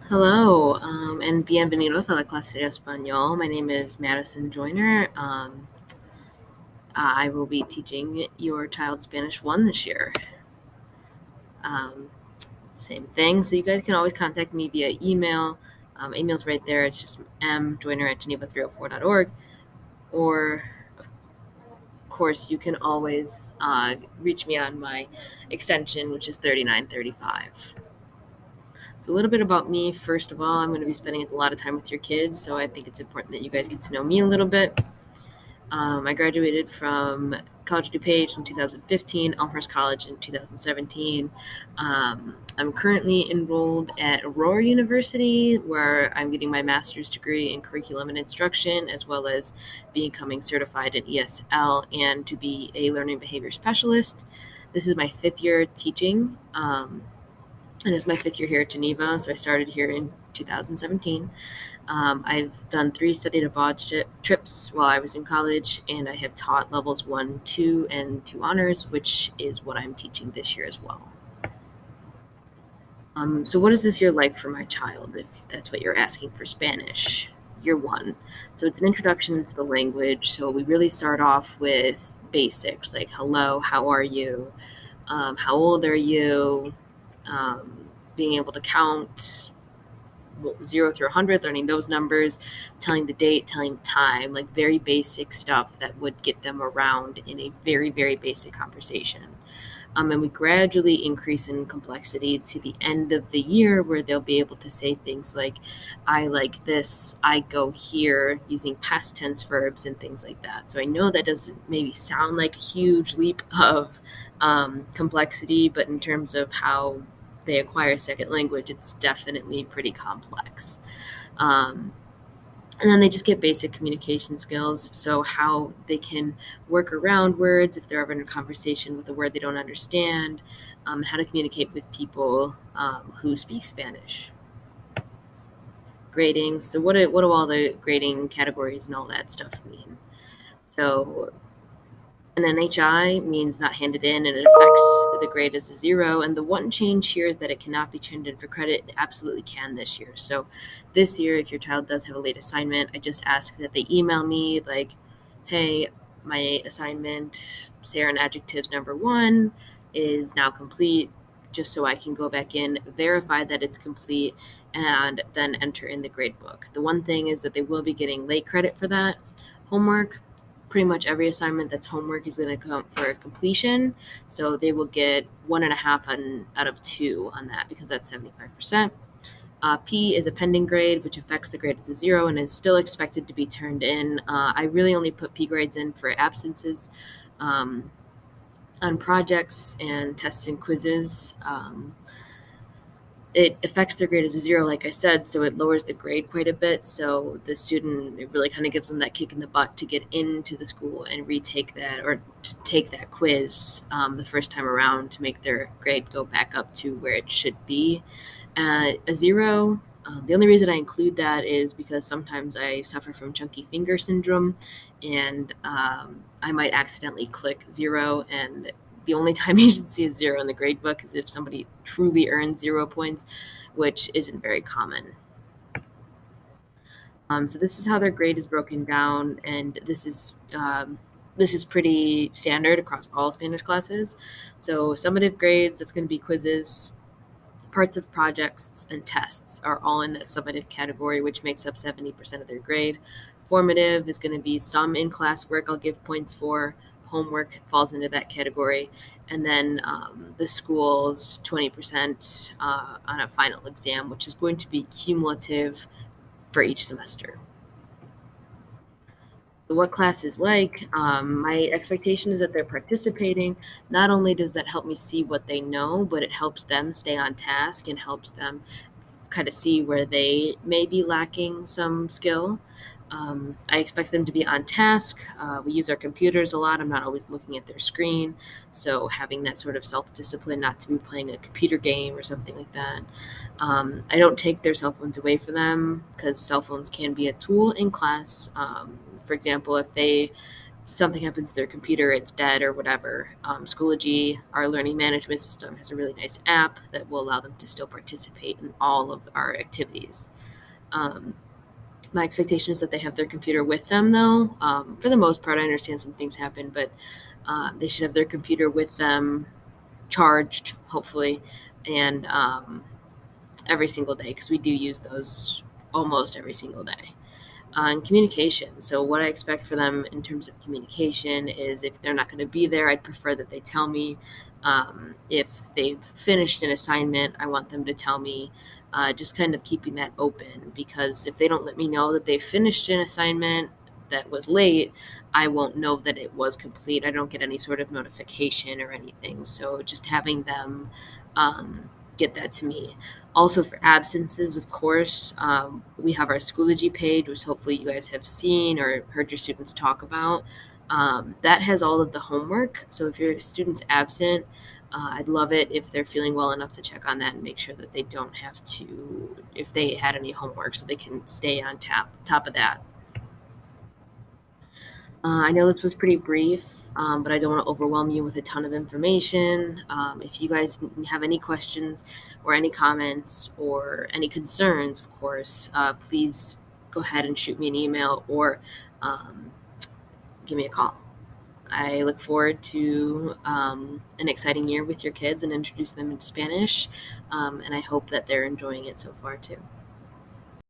Hello, and bienvenidos a la clase de español. My name is Madison Joyner. I will be teaching your child Spanish 1 this year. Um, Same thing. So you guys can always contact me via email. Email's right there. It's just mjoyner@geneva304.org. Or, of course, you can always reach me on my extension, which is 3935. So a little bit about me. First of all, I'm going to be spending a lot of time with your kids, so I think it's important that you guys get to know me a little bit. I graduated from College DuPage in 2015, Elmhurst College in 2017. I'm currently enrolled at Aurora University, where I'm getting my master's degree in curriculum and instruction, as well as becoming certified in ESL and to be a learning behavior specialist. This is my 5th year teaching. And it's my 5th year here at Geneva, so I started here in 2017. I've done 3 study abroad trips while I was in college, and I have taught levels 1, 2, and 2 honors, which is what I'm teaching this year as well. So what is this year like for my child, if that's what you're asking for Spanish? Year 1. So it's an introduction to the language, so we really start off with basics like hello, how are you, how old are you, being able to count 0 through 100, learning those numbers, telling the date, telling time, like very basic stuff that would get them around in a very, very basic conversation. And we gradually increase in complexity to the end of the year where they'll be able to say things like, I like this, I go here, using past tense verbs and things like that. So I know that doesn't maybe sound like a huge leap of complexity, but in terms of how they acquire a second language, it's definitely pretty complex. And then they just get basic communication skills, so how they can work around words if they're ever in a conversation with a word they don't understand, how to communicate with people who speak Spanish. Grading. So what do all the grading categories and all that stuff mean? So an NHI means not handed in, and it affects the grade as a 0. And the one change here is that it cannot be turned in for credit. It absolutely can this year. So this year, if your child does have a late assignment, I just ask that they email me like, hey, my assignment, Sarin Adjectives number 1, is now complete, just so I can go back in, verify that it's complete, and then enter in the grade book. The one thing is that they will be getting late credit for that. Homework, pretty much every assignment that's homework is going to come for completion. So they will get 1.5 out of 2 on that because that's 75%. P is a pending grade, which affects the grade as a 0 and is still expected to be turned in. I really only put P grades in for absences on projects and tests and quizzes. It affects their grade as a 0, like I said, so it lowers the grade quite a bit. So the student, it really kind of gives them that kick in the butt to get into the school and retake that or to take that quiz the first time around to make their grade go back up to where it should be. A 0, the only reason I include that is because sometimes I suffer from chunky finger syndrome, and I might accidentally click 0, and the only time you should see a 0 in the grade book is if somebody truly earns 0 points, which isn't very common. So this is how their grade is broken down, and this is pretty standard across all Spanish classes. So summative grades, that's going to be quizzes, parts of projects, and tests are all in that summative category, which makes up 70% of their grade. Formative is going to be some in-class work I'll give points for. Homework falls into that category. And then the school's 20% on a final exam, which is going to be cumulative for each semester. So what class is like, my expectation is that they're participating. Not only does that help me see what they know, but it helps them stay on task and helps them kind of see where they may be lacking some skill. I expect them to be on task. We use our computers a lot. I'm not always looking at their screen. So having that sort of self-discipline, not to be playing a computer game or something like that. I don't take their cell phones away from them because cell phones can be a tool in class. For example, if they something happens to their computer, it's dead or whatever. Schoology, our learning management system, has a really nice app that will allow them to still participate in all of our activities. My expectation is that they have their computer with them, though. For the most part, I understand some things happen, but they should have their computer with them, charged, hopefully, and every single day, because we do use those almost every single day. And communication. So, what I expect for them in terms of communication is if they're not going to be there, I'd prefer that they tell me. If they've finished an assignment, I want them to tell me. Just kind of keeping that open, because if they don't let me know that they've finished an assignment that was late, I won't know that it was complete. I don't get any sort of notification or anything. So, just having them get that to me. Also, for absences, of course, we have our Schoology page, which hopefully you guys have seen or heard your students talk about. That has all of the homework. So if your student's absent, I'd love it if they're feeling well enough to check on that and make sure that they don't have to, if they had any homework, so they can stay on top of that. I know this was pretty brief, but I don't want to overwhelm you with a ton of information. If you guys have any questions or any comments or any concerns, of course, please go ahead and shoot me an email or give me a call. I look forward to an exciting year with your kids and introduce them into Spanish, and I hope that they're enjoying it so far too.